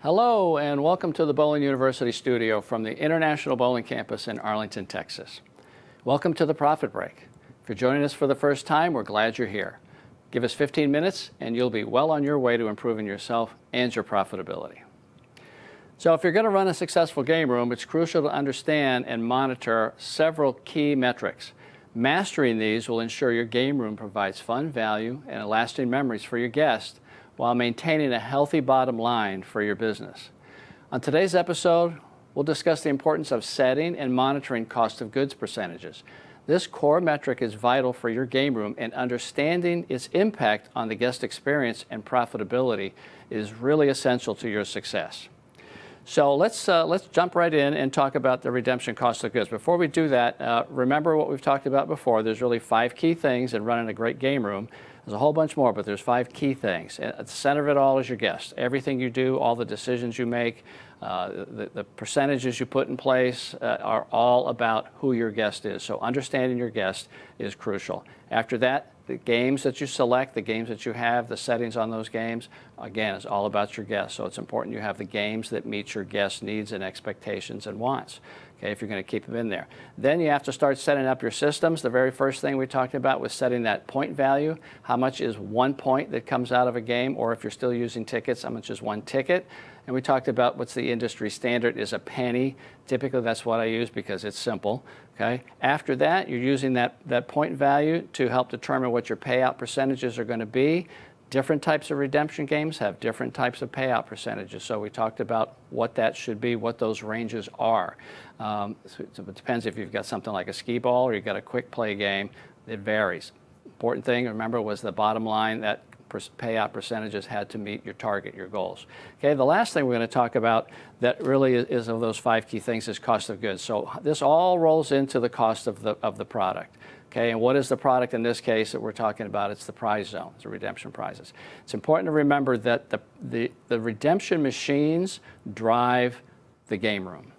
Hello and welcome to the Bowling University studio from the International Bowling Campus in Arlington, Texas. Welcome to the Profit Break. If you're joining us for the first time, we're glad you're here. Give us 15 minutes and you'll be well on your way to improving yourself and your profitability. So if you're going to run a successful game room, it's crucial to understand and monitor several key metrics. Mastering these will ensure your game room provides fun, value, and lasting memories for your guests while maintaining a healthy bottom line for your business. On today's episode, we'll discuss the importance of setting and monitoring cost of goods percentages. This core metric is vital for your game room, and understanding its impact on the guest experience and profitability is really essential to your success. So let's jump right in and talk about the redemption cost of goods. Before we do that, remember what we've talked about before. There's really 5 key things in running a great game room. There's a whole bunch more, but there's 5 key things. At the center of it all is your guest. Everything you do, all the decisions you make, the percentages you put in place are all about who your guest is. So understanding your guest is crucial. After that, the games that you select, the games that you have, the settings on those games, again, is all about your guests. So it's important you have the games that meet your guests' needs and expectations and wants, okay, if you're going to keep them in there. Then you have to start setting up your systems. The very first thing we talked about was setting that point value. How much is 1 point that comes out of a game? Or if you're still using tickets, how much is 1 ticket? And we talked about what's the industry standard is a penny. Typically, that's what I use because it's simple. Okay. After that, you're using that point value to help determine what your payout percentages are going to be. Different types of redemption games have different types of payout percentages. So we talked about what that should be, what those ranges are. So it depends if you've got something like a skee ball or you've got a quick play game. It varies. Important thing, remember, was the bottom line that payout percentages had to meet your target, your goals. Okay, the last thing we're going to talk about that really is of those 5 key things is cost of goods. So this all rolls into the cost of the product. Okay, and what is the product in this case that we're talking about? It's the prize zone, it's the redemption prizes. It's important to remember that the redemption machines drive the game room,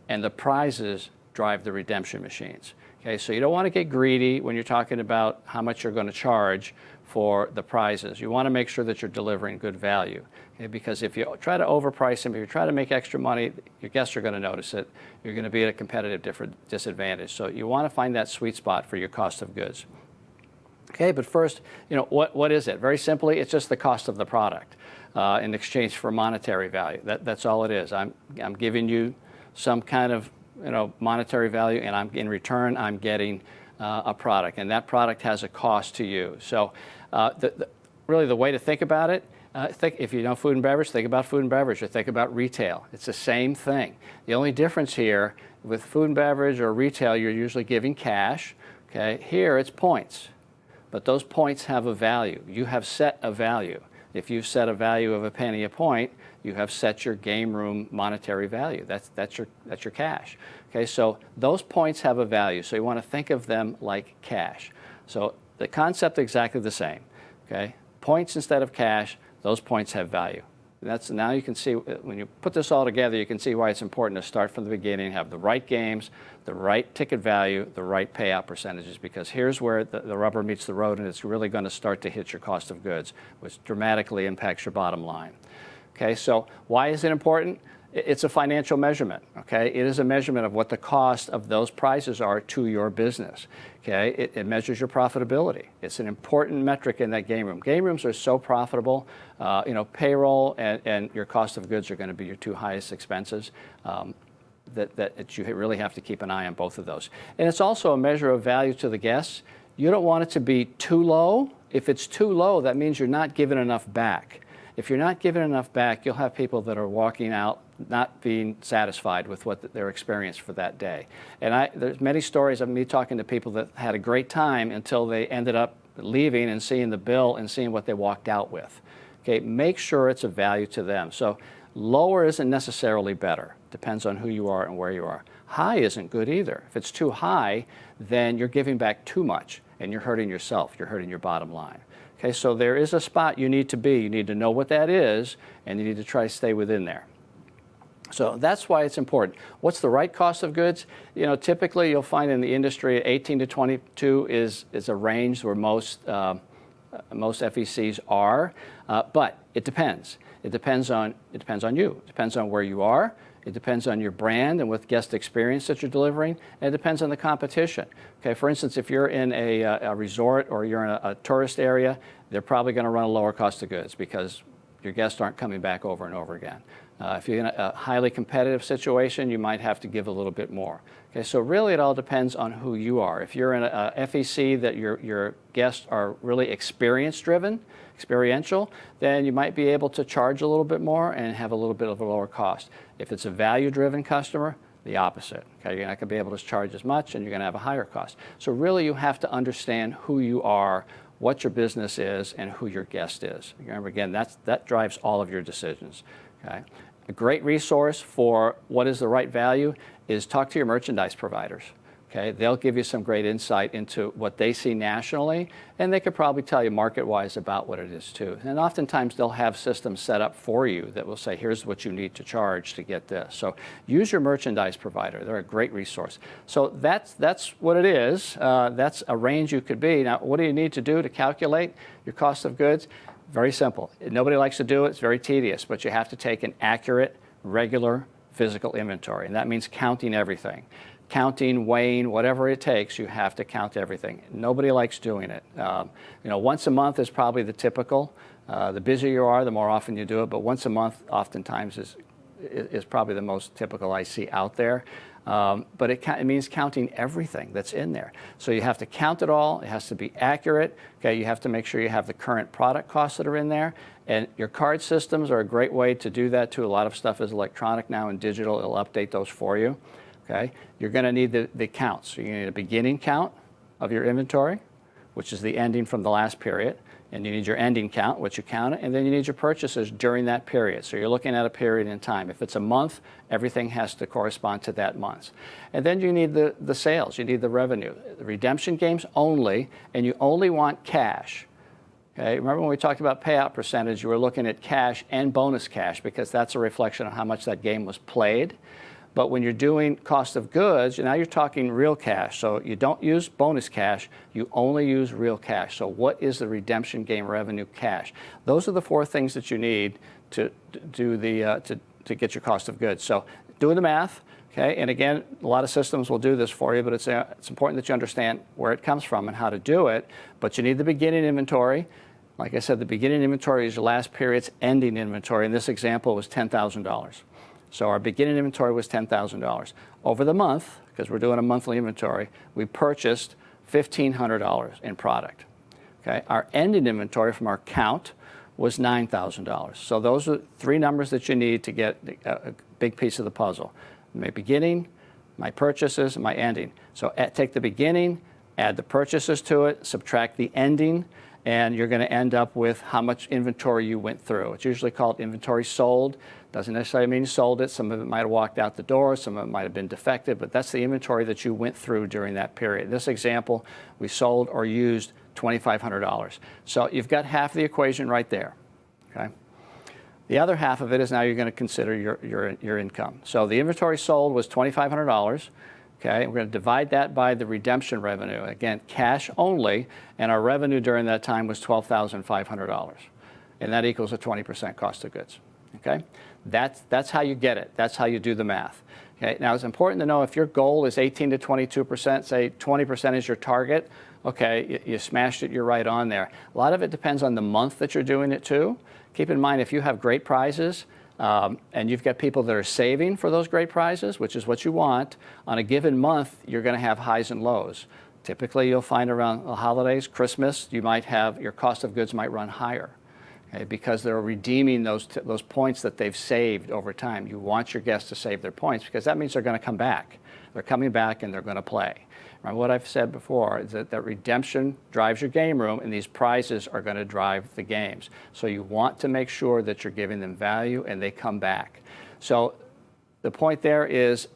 and the prizes drive the redemption machines. Okay, so you don't want to get greedy when you're talking about how much you're going to charge for the prizes. You want to make sure that you're delivering good value. Okay, because if you try to overprice them, if you try to make extra money, your guests are going to notice it. You're going to be at a competitive disadvantage. So you want to find that sweet spot for your cost of goods. Okay, but first, what is it? Very simply, it's just the cost of the product in exchange for monetary value. That's all it is. I'm giving you some kind of monetary value, and in return I'm getting a product, and that product has a cost to you. So really the way to think about it, if you know food and beverage, think about food and beverage, or think about retail. It's the same thing. The only difference here with food and beverage or retail, you're usually giving cash. Okay, here it's points, but those points have a value. You have set a value. If you set a value of a penny a point, you have set your game room monetary value. That's your cash. Okay, so those points have a value. So you want to think of them like cash. So the concept is exactly the same. Okay, points instead of cash. Those points have value. Now you can see when you put this all together, you can see why it's important to start from the beginning, have the right games, the right ticket value, the right payout percentages, because here's where the rubber meets the road, and it's really going to start to hit your cost of goods, which dramatically impacts your bottom line. Okay, so why is it important? It's a financial measurement. Okay, it is a measurement of what the cost of those prizes are to your business. Okay, it measures your profitability. It's an important metric in that game room. Game rooms are so profitable. Payroll and your cost of goods are going to be your 2 highest expenses. That you really have to keep an eye on both of those. And it's also a measure of value to the guests. You don't want it to be too low. If it's too low, that means you're not giving enough back. If you're not giving enough back, you'll have people that are walking out not being satisfied with what their experience for that day. And there's many stories of me talking to people that had a great time until they ended up leaving and seeing the bill and seeing what they walked out with. Okay, make sure it's of value to them. So lower isn't necessarily better. Depends on who you are and where you are. High isn't good either. If it's too high, then you're giving back too much and you're hurting yourself. You're hurting your bottom line. Okay, so there is a spot you need to be. You need to know what that is, and you need to try to stay within there. So that's why it's important. What's the right cost of goods? Typically you'll find in the industry 18 to 22 is a range where most Most FECs are, but it depends. It depends on you. It depends on where you are. It depends on your brand and with guest experience that you're delivering, and it depends on the competition. Okay, for instance, if you're in a resort or you're in a tourist area, they're probably going to run a lower cost of goods because your guests aren't coming back over and over again. If you're in a highly competitive situation, you might have to give a little bit more. Okay, so really it all depends on who you are. If you're in a FEC that your guests are really experiential, then you might be able to charge a little bit more and have a little bit of a lower cost. If it's a value-driven customer, the opposite. Okay, you're not going to be able to charge as much and you're going to have a higher cost. So really you have to understand who you are, what your business is, and who your guest is. Remember, again, that drives all of your decisions. Okay? A great resource for what is the right value is talk to your merchandise providers. Okay? They'll give you some great insight into what they see nationally, and they could probably tell you market-wise about what it is too. And oftentimes they'll have systems set up for you that will say, here's what you need to charge to get this. So use your merchandise provider. They're a great resource. So that's what it is. That's a range you could be. Now, what do you need to do to calculate your cost of goods? Very simple. Nobody likes to do it. It's very tedious, but you have to take an accurate, regular physical inventory, and that means counting everything. Counting, weighing, whatever it takes, you have to count everything. Nobody likes doing it. Once a month is probably the typical. The busier you are, the more often you do it, but once a month oftentimes is probably the most typical I see out there. But it means counting everything that's in there. So you have to count it all. It has to be accurate. Okay, you have to make sure you have the current product costs that are in there. And your card systems are a great way to do that too. A lot of stuff is electronic now and digital. It'll update those for you. Okay, you're going to need the counts. So you need a beginning count of your inventory, which is the ending from the last period. And you need your ending count, which you count it, and then you need your purchases during that period. So you're looking at a period in time. If it's a month, everything has to correspond to that month. And then you need the sales, you need the revenue. The redemption games only, and you only want cash. Okay, remember when we talked about payout percentage, you were looking at cash and bonus cash because that's a reflection of how much that game was played. But when you're doing cost of goods, now you're talking real cash. So you don't use bonus cash, you only use real cash. So what is the redemption game revenue cash? Those are the four things that you need to get your cost of goods. So doing the math, okay, and again, a lot of systems will do this for you, but it's important that you understand where it comes from and how to do it. But you need the beginning inventory. Like I said, the beginning inventory is your last period's ending inventory. In this example, was $10,000. So our beginning inventory was $10,000. Over the month, because we're doing a monthly inventory, we purchased $1,500 in product. Okay, our ending inventory from our count was $9,000. So those are three numbers that you need to get a big piece of the puzzle. My beginning, my purchases, and my ending. So take the beginning, add the purchases to it, subtract the ending, and you're going to end up with how much inventory you went through. It's usually called inventory sold. Doesn't necessarily mean you sold it. Some of it might have walked out the door. Some of it might have been defective, but that's the inventory that you went through during that period. In this example, we sold or used $2,500. So you've got half the equation right there. Okay. The other half of it is now you're going to consider your income. So the inventory sold was $2,500. Okay, we're going to divide that by the redemption revenue. Again, cash only, and our revenue during that time was $12,500. And that equals a 20% cost of goods. Okay, that's how you get it. That's how you do the math. Okay, now it's important to know if your goal is 18 to 22%, say 20% is your target, okay, you smashed it, you're right on there. A lot of it depends on the month that you're doing it too. Keep in mind, if you have great prizes, and you've got people that are saving for those great prizes, which is what you want, on a given month, you're going to have highs and lows. Typically, you'll find around the holidays, Christmas, you might have, your cost of goods might run higher, okay, because they're redeeming those points that they've saved over time. You want your guests to save their points because that means they're going to come back. They're coming back and they're going to play. Remember what I've said before, is that redemption drives your game room, and these prizes are going to drive the games. So you want to make sure that you're giving them value and they come back. So the point there is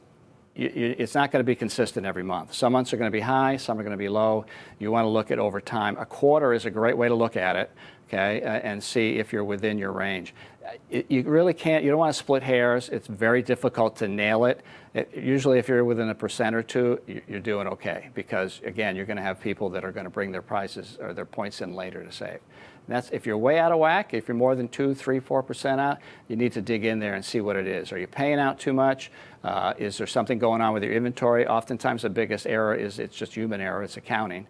it's not going to be consistent every month. Some months are going to be high, some are going to be low. You want to look at over time. A quarter is a great way to look at it. okay, and see if you're within your range. You really can't, you don't want to split hairs. It's very difficult to nail it. Usually if you're within 1% or 2%, you're doing okay, because again, you're going to have people that are going to bring their prices or their points in later to save. And that's if you're way out of whack. If you're more than 2, 3, 4% out, you need to dig in there and see what it is. Are you paying out too much? Is there something going on with your inventory? Oftentimes the biggest error is it's just human error. It's accounting.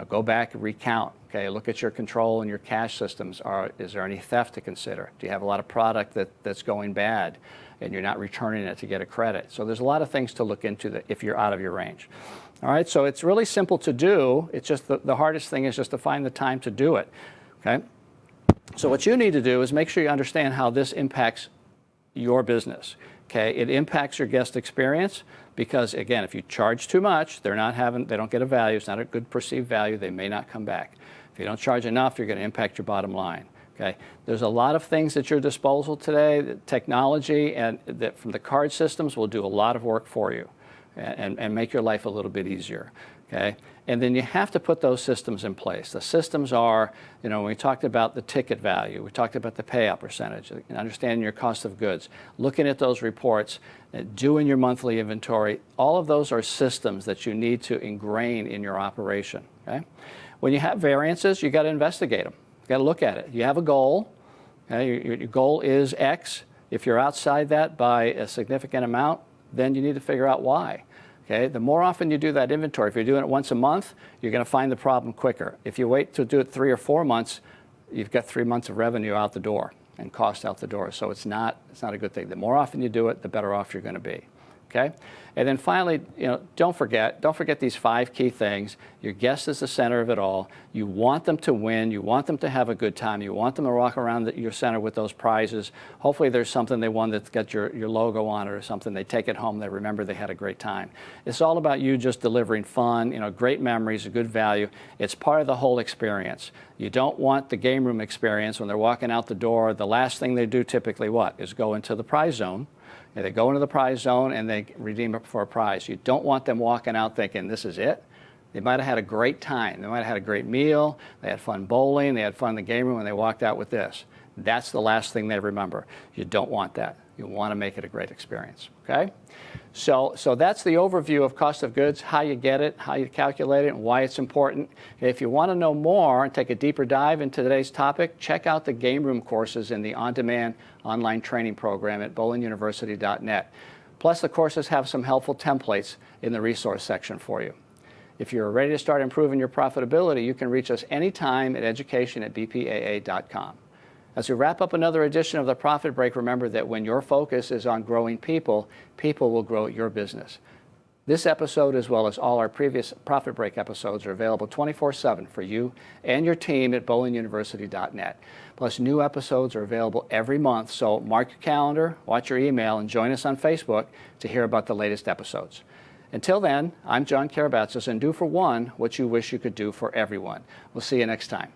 Go back and recount. Okay, look at your control and your cash systems. Is there any theft to consider? Do you have a lot of product that's going bad and you're not returning it to get a credit? So there's a lot of things to look into if you're out of your range. All right, so it's really simple to do. It's just the hardest thing is just to find the time to do it. Okay, so what you need to do is make sure you understand how this impacts your business. Okay, it impacts your guest experience because, again, if you charge too much, they don't get a value. It's not a good perceived value. They may not come back. If you don't charge enough, you're going to impact your bottom line. Okay, there's a lot of things at your disposal today. The technology and from the card systems will do a lot of work for you and make your life a little bit easier. Okay, and then you have to put those systems in place. The systems are, when we talked about the ticket value, we talked about the payout percentage, understanding your cost of goods, looking at those reports, doing your monthly inventory. All of those are systems that you need to ingrain in your operation. Okay, when you have variances, you got to investigate them. You got to look at it. You have a goal. Okay? Your goal is X. If you're outside that by a significant amount, then you need to figure out why. Okay, the more often you do that inventory, if you're doing it once a month, you're going to find the problem quicker. If you wait to do it 3 or 4 months, you've got 3 months of revenue out the door and cost out the door. So it's not a good thing. The more often you do it, the better off you're going to be. Okay, and then finally, don't forget these 5 key things. Your guest is the center of it all. You want them to win. You want them to have a good time. You want them to walk around your center with those prizes. Hopefully there's something they won that's got your logo on it or something. They take it home. They remember they had a great time. It's all about you just delivering fun, great memories, a good value. It's part of the whole experience. You don't want the game room experience when they're walking out the door. The last thing they do typically is go into the prize zone. And they go into the prize zone and they redeem it for a prize. You don't want them walking out thinking this is it. They might have had a great time. They might have had a great meal. They had fun bowling. They had fun in the game room, and they walked out with this. That's the last thing they remember. You don't want that. You want to make it a great experience. Okay? So that's the overview of cost of goods, how you get it, how you calculate it, and why it's important. If you want to know more and take a deeper dive into today's topic, check out the game room courses in the on-demand online training program at bowlinguniversity.net. Plus, the courses have some helpful templates in the resource section for you. If you're ready to start improving your profitability, you can reach us anytime at education@bpaa.com. As we wrap up another edition of the Profit Break, remember that when your focus is on growing people, people will grow your business. This episode, as well as all our previous Profit Break episodes, are available 24/7 for you and your team at bowlinguniversity.net. Plus, new episodes are available every month, so mark your calendar, watch your email, and join us on Facebook to hear about the latest episodes. Until then, I'm John Karabatsis, and do for one what you wish you could do for everyone. We'll see you next time.